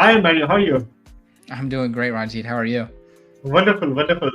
Hi, Mario. How are you? I'm doing great, Ranjeet. How are you? Wonderful, wonderful.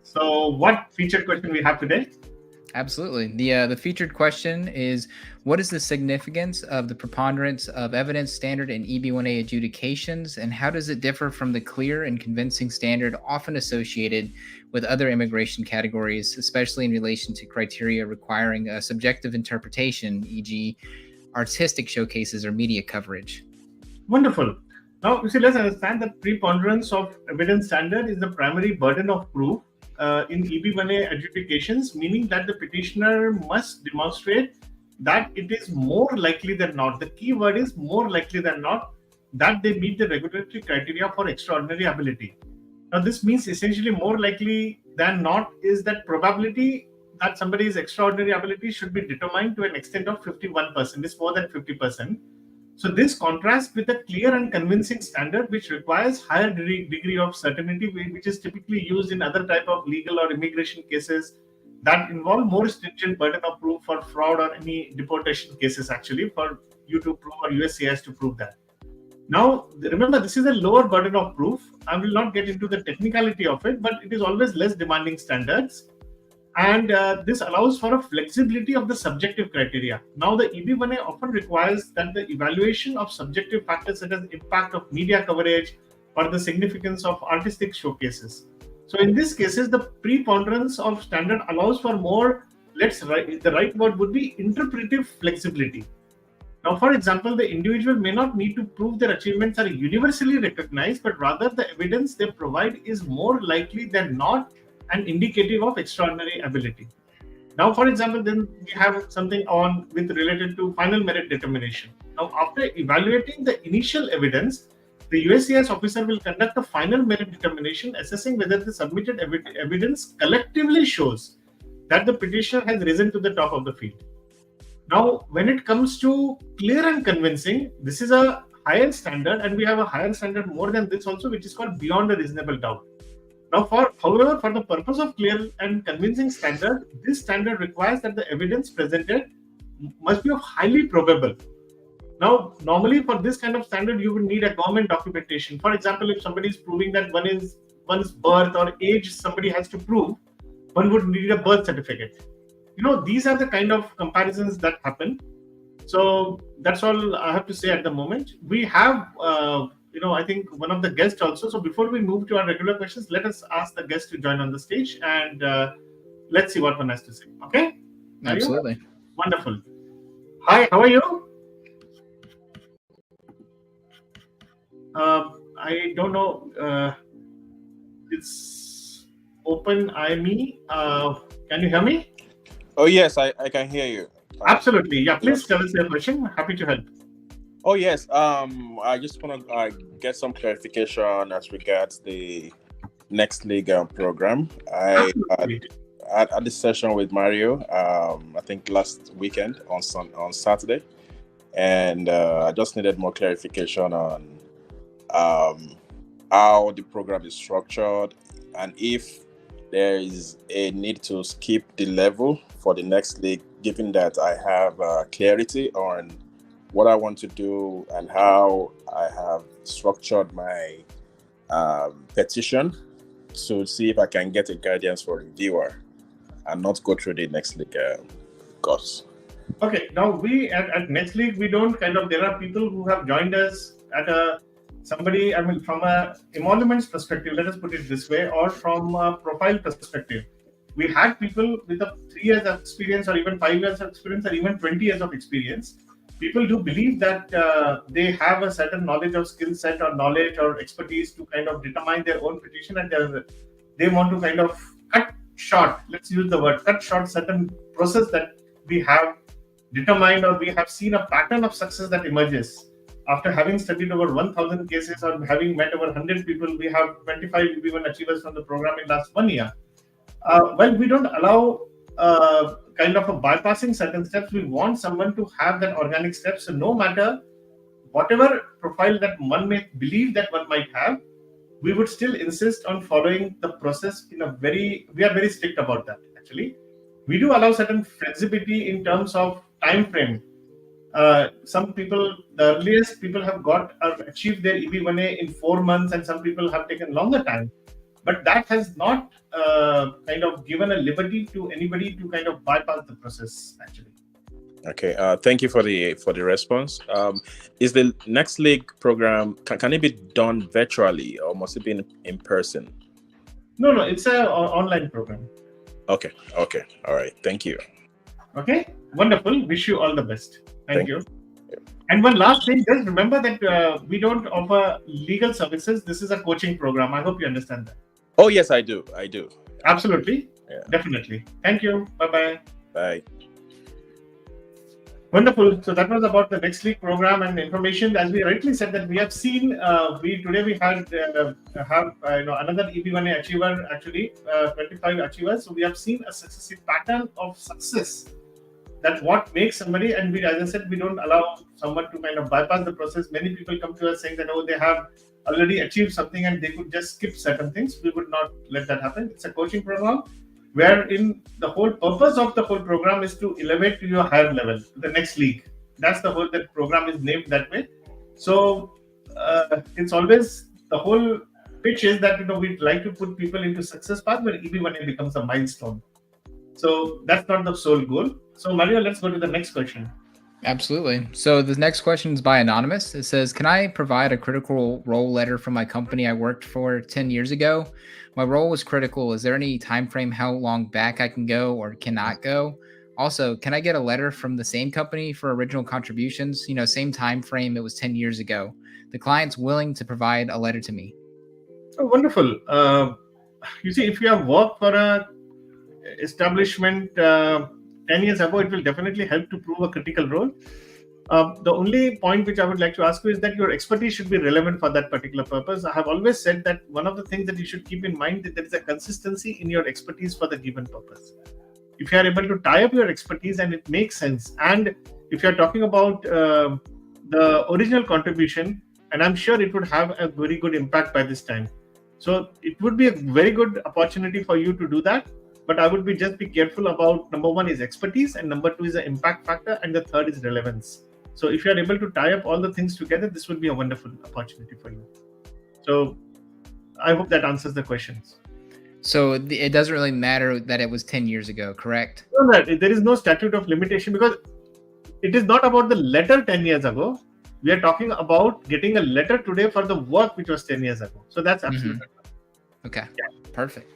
So, what featured question we have today? Absolutely. The featured question is, what is the significance of the preponderance of evidence standard in EB1A adjudications, and how does it differ from the clear and convincing standard often associated with other immigration categories, especially in relation to criteria requiring a subjective interpretation, e.g., artistic showcases or media coverage? Wonderful. Now, you see, let's understand that preponderance of evidence standard is the primary burden of proof in EB1A adjudications, meaning that the petitioner must demonstrate that it is more likely than not. The key word is more likely than not that they meet the regulatory criteria for extraordinary ability. Now, this means essentially more likely than not is that probability that somebody's extraordinary ability should be determined to an extent of 51%, is more than 50%. So this contrasts with a clear and convincing standard which requires higher degree of certainty, which is typically used in other type of legal or immigration cases that involve more stringent burden of proof for fraud or any deportation cases, actually, for you to prove or USCIS to prove that. Now, remember, this is a lower burden of proof. I will not get into the technicality of it, but it is always less demanding standards. And this allows for a flexibility of the subjective criteria. Now, the EB1A often requires that the evaluation of subjective factors such as impact of media coverage or the significance of artistic showcases. So, in these cases, the preponderance of standard allows for more, the right word would be interpretive flexibility. Now, for example, the individual may not need to prove their achievements are universally recognized, but rather the evidence they provide is more likely than not and indicative of extraordinary ability. Now, for example, then we have something on with related to final merit determination. Now, after evaluating the initial evidence, the USCIS officer will conduct a final merit determination, assessing whether the submitted evidence collectively shows that the petitioner has risen to the top of the field. Now, when it comes to clear and convincing, this is a higher standard, and we have a higher standard more than this also, which is called beyond a reasonable doubt. Now, however, for the purpose of clear and convincing standard, this standard requires that the evidence presented must be of highly probable. Now, normally for this kind of standard, you would need a government documentation. For example, if somebody is proving that one's birth or age somebody has to prove, one would need a birth certificate. These are the kind of comparisons that happen. So that's all I have to say at the moment. We have I think one of the guests also. So before we move to our regular questions, let us ask the guest to join on the stage, and let's see what one has to say. Okay? Absolutely. Wonderful. Hi, how are you? I don't know. It's open IME. Can you hear me? Oh, yes, I can hear you. Absolutely. Yeah, please tell us your question. Happy to help. Oh, yes. I just want to get some clarification as regards the Next League program. I had this session with Mario, I think last weekend on Saturday, and I just needed more clarification on how the program is structured and if there is a need to skip the level for the next league, given that I have clarity on what I want to do and how I have structured my petition to see if I can get a guidance for reviewer and not go through the next league course. Okay, now we at Next League, we don't there are people who have joined us at from a emoluments perspective, let us put it this way, or from a profile perspective. We had people with a 3 years of experience or even 5 years of experience or even 20 years of experience. People do believe that they have a certain knowledge or skill set or knowledge or expertise to determine their own petition, and they want to cut short, let's use the word, cut short certain process that we have determined, or we have seen a pattern of success that emerges. After having studied over 1,000 cases or having met over 100 people, we have 25 EB1 achievers from the program in last 1 year. Well, we don't allow a bypassing certain steps. We want someone to have that organic steps. So no matter whatever profile that one may believe that one might have, we would still insist on following the process we are very strict about that. Actually, we do allow certain flexibility in terms of time frame. Some people, the earliest people have got or achieved their EB1A in 4 months, and some people have taken longer time. But that has not kind of given a liberty to anybody to kind of bypass the process, actually. Okay. Thank you for the response. Is the next league program can it be done virtually or must it be in person? No, it's a online program. Okay. All right. Thank you. Okay, wonderful. Wish you all the best. Thank you. Yeah. And one last thing, just remember that we don't offer legal services. This is a coaching program. I hope you understand that. Oh yes, I do. Absolutely. Yeah. Definitely. Thank you. Bye-bye. Bye. Wonderful. So that was about the next league program and information. As we rightly said, that we have seen. Today we had have another EB1A achiever, actually 25 achievers. So we have seen a successive pattern of success. That's what makes somebody. And we, as I said, we don't allow someone to kind of bypass the process. Many people come to us saying that they have already achieved something and they could just skip certain things. We would not let that happen. It's a coaching program, wherein the whole purpose of the whole program is to elevate to your higher level, to the next league. That's the whole, that program is named that way. So it's always, the whole pitch is that we'd like to put people into success path where EB1A becomes a milestone. So that's not the sole goal. So Mario, let's go to the next question. Absolutely. So the next question is by Anonymous. It says, can I provide a critical role letter from my company I worked for 10 years ago? My role was critical. Is there any time frame how long back I can go or cannot go? Also, can I get a letter from the same company for original contributions? Same time frame, it was 10 years ago. The client's willing to provide a letter to me. Oh, wonderful. You see, if you have worked for a establishment 10 years ago, it will definitely help to prove a critical role. The only point which I would like to ask you is that your expertise should be relevant for that particular purpose. I have always said that one of the things that you should keep in mind is that there is a consistency in your expertise for the given purpose. If you are able to tie up your expertise and it makes sense, and if you are talking about the original contribution, and I'm sure it would have a very good impact by this time. So it would be a very good opportunity for you to do that. But I would just be careful about, number one is expertise, and number two is the impact factor, and the third is relevance. So if you are able to tie up all the things together, this would be a wonderful opportunity for you. So I hope that answers the questions. So it doesn't really matter that it was 10 years ago, correct? No, there is no statute of limitation, because it is not about the letter 10 years ago. We are talking about getting a letter today for the work which was 10 years ago. So that's absolutely okay. Yeah. Perfect.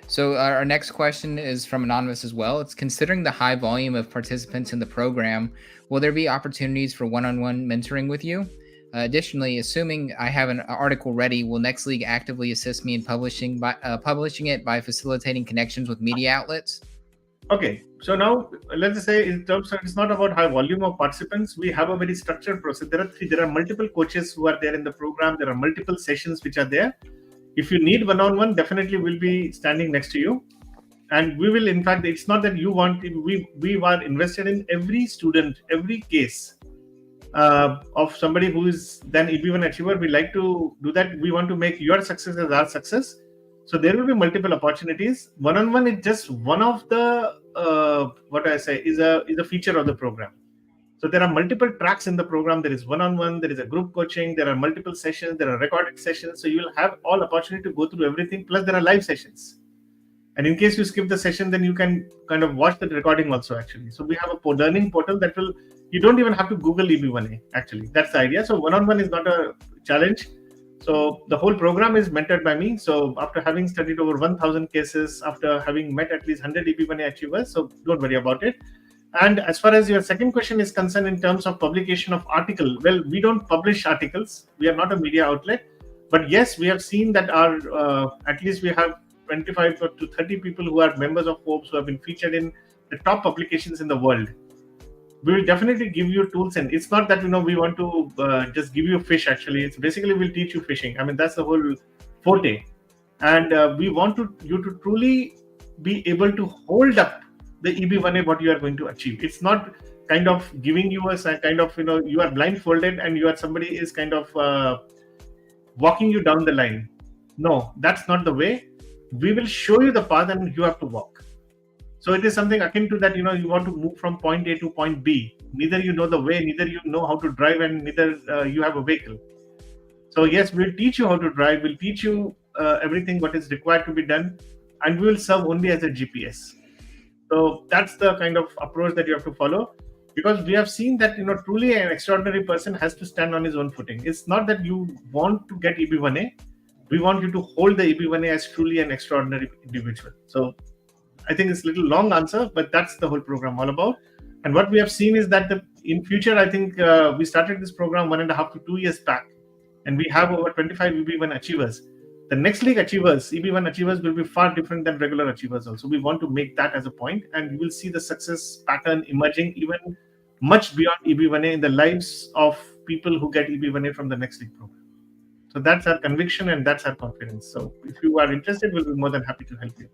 So our next question is from Anonymous as well. It's, considering the high volume of participants in the program, will there be opportunities for one-on-one mentoring with you? Additionally, assuming I have an article ready, will Next League actively assist me in publishing it by facilitating connections with media outlets? Okay, so now let's say in terms of, it's not about high volume of participants. We have a very structured process. There are multiple coaches who are there in the program. There are multiple sessions which are there. If you need one-on-one, definitely we'll be standing next to you. And we will, in fact, it's not that you want, we are invested in every student, every case of somebody who is then EB1 achiever. We like to do that. We want to make your success as our success. So there will be multiple opportunities. One-on-one is just one of the, is a feature of the program. So there are multiple tracks in the program. There is one-on-one, there is a group coaching, there are multiple sessions, there are recorded sessions. So you will have all opportunity to go through everything. Plus there are live sessions. And in case you skip the session, then you can kind of watch the recording also, actually. So we have a learning portal that will, you don't even have to Google EB1A, actually. That's the idea. So one-on-one is not a challenge. So the whole program is mentored by me. So after having studied over 1,000 cases, after having met at least 100 EB1A achievers, so don't worry about it. And as far as your second question is concerned in terms of publication of article, well, we don't publish articles. We are not a media outlet. But yes, we have seen that our, at least we have 25 to 30 people who are members of Forbes who have been featured in the top publications in the world. We will definitely give you tools. And it's not that, we want to just give you fish, actually. It's basically we'll teach you fishing. I mean, that's the whole forte. And we want you to truly be able to hold up the EB1A, what you are going to achieve. It's not kind of giving you a kind of, you are blindfolded and somebody is kind of walking you down the line. No, that's not the way. We will show you the path and you have to walk. So it is something akin to that, you want to move from point A to point B. Neither you know the way, neither you know how to drive, and neither you have a vehicle. So yes, we'll teach you how to drive, we'll teach you everything what is required to be done, and we will serve only as a GPS. So that's the kind of approach that you have to follow, because we have seen that truly an extraordinary person has to stand on his own footing. It's not that you want to get EB1A, we want you to hold the EB1A as truly an extraordinary individual. So I think it's a little long answer, but that's the whole program all about. And what we have seen is that in future, I think we started this program 1.5 to 2 years back, and we have over 25 EB1 achievers. The next league achievers, EB1 achievers, will be far different than regular achievers also. We want to make that as a point, and you will see the success pattern emerging even much beyond EB1A in the lives of people who get EB1A from the next league program. So that's our conviction and that's our confidence. So if you are interested, we'll be more than happy to help you.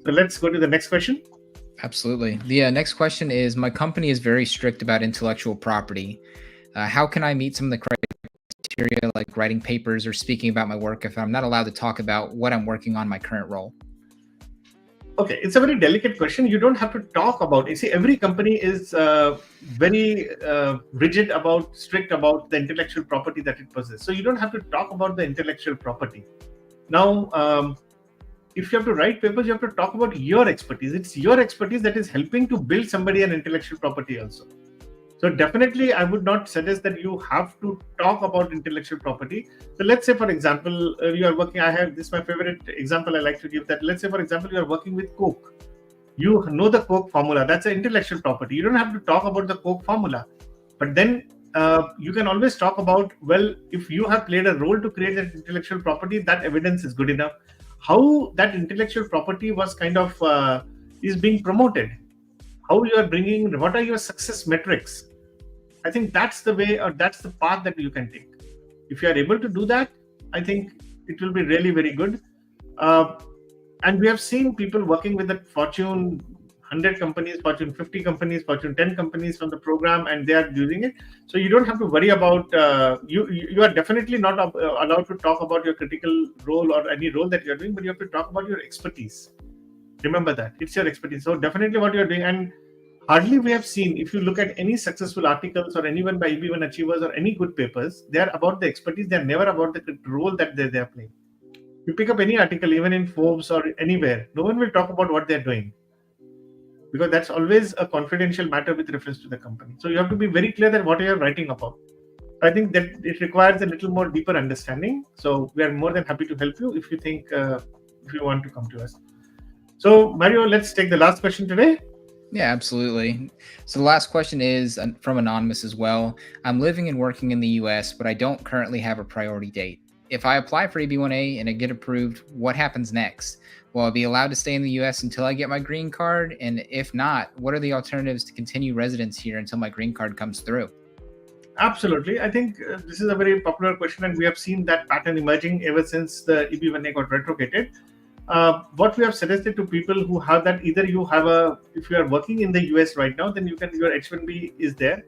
So let's go to the next question. Absolutely. The next question is, my company is very strict about intellectual property. How can I meet some of the criteria, like writing papers or speaking about my work, if I'm not allowed to talk about what I'm working on in my current role? Okay, it's a very delicate question. You don't have to talk about it. You see, every company is very rigid about, strict about the intellectual property that it possesses. So you don't have to talk about the intellectual property. Now, if you have to write papers, you have to talk about your expertise. It's your expertise that is helping to build somebody an intellectual property also. So definitely, I would not suggest that you have to talk about intellectual property. So let's say, for example, you are working, this is my favorite example I like to give, that let's say, for example, you are working with Coke. You know the Coke formula. That's an intellectual property. You don't have to talk about the Coke formula. But then you can always talk about, well, if you have played a role to create that intellectual property, that evidence is good enough. How that intellectual property was kind of is being promoted. How you are bringing, what are your success metrics? I think that's the way, or that's the path that you can take. If you are able to do that, I think it will be really very good. And we have seen people working with the Fortune 100 companies, Fortune 50 companies, Fortune 10 companies from the program, and they are using it. So you don't have to worry about, you are definitely not allowed to talk about your critical role or any role that you're doing, but you have to talk about your expertise. Remember that it's your expertise. So definitely what you're doing, and hardly we have seen, if you look at any successful articles or anyone by EB1 achievers or any good papers, they are about the expertise. They're never about the role that they're playing. You pick up any article, even in Forbes or anywhere, no one will talk about what they're doing, because that's always a confidential matter with reference to the company. So you have to be very clear that what you're writing about. I think that it requires a little more deeper understanding. So we are more than happy to help you if you think, if you want to come to us. So Mario, let's take the last question today. Yeah, absolutely. So the last question is from Anonymous as well. I'm living and working in the US, but I don't currently have a priority date. If I apply for EB1A and I get approved, what happens next? Will I be allowed to stay in the US until I get my green card? And if not, what are the alternatives to continue residence here until my green card comes through? Absolutely. I think this is a very popular question, and we have seen that pattern emerging ever since the EB1A got retrograded. What we have suggested to people who have that, either you have if you are working in the US right now, then your H1B is there.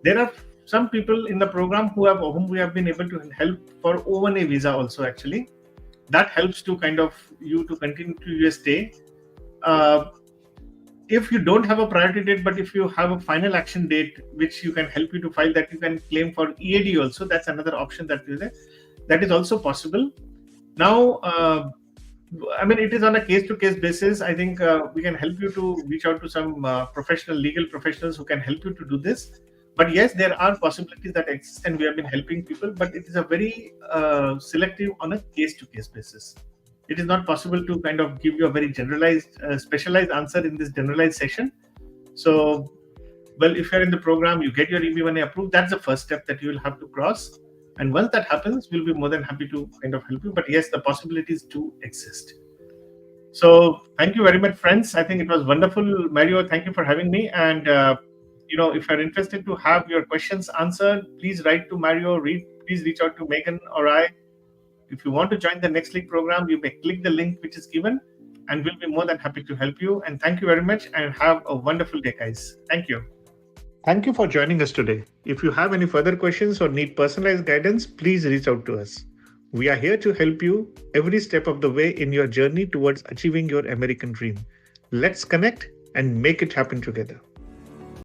There are some people in the program whom we have been able to help for O1A visa also, actually. That helps to kind of you to continue to your stay. If you don't have a priority date, but if you have a final action date, which you can help you to file, that you can claim for EAD also, that's another option that is there. That is also possible. Now, I mean, it is on a case-to-case basis. I think we can help you to reach out to some legal professionals who can help you to do this. But yes, there are possibilities that exist, and we have been helping people, but it is a very selective on a case-to-case basis. It is not possible to kind of give you a very generalized, specialized answer in this generalized session. So, well, if you're in the program, you get your EB1A approved, that's the first step that you will have to cross. And once that happens, we'll be more than happy to kind of help you. But yes, the possibilities do exist. So thank you very much, friends. I think it was wonderful. Mario, thank you for having me. And, if you're interested to have your questions answered, please write to Mario. Please reach out to Megan or I. If you want to join the Next League program, you may click the link which is given, and we'll be more than happy to help you. And thank you very much, and have a wonderful day, guys. Thank you. Thank you for joining us today. If you have any further questions or need personalized guidance, please reach out to us. We are here to help you every step of the way in your journey towards achieving your American dream. Let's connect and make it happen together.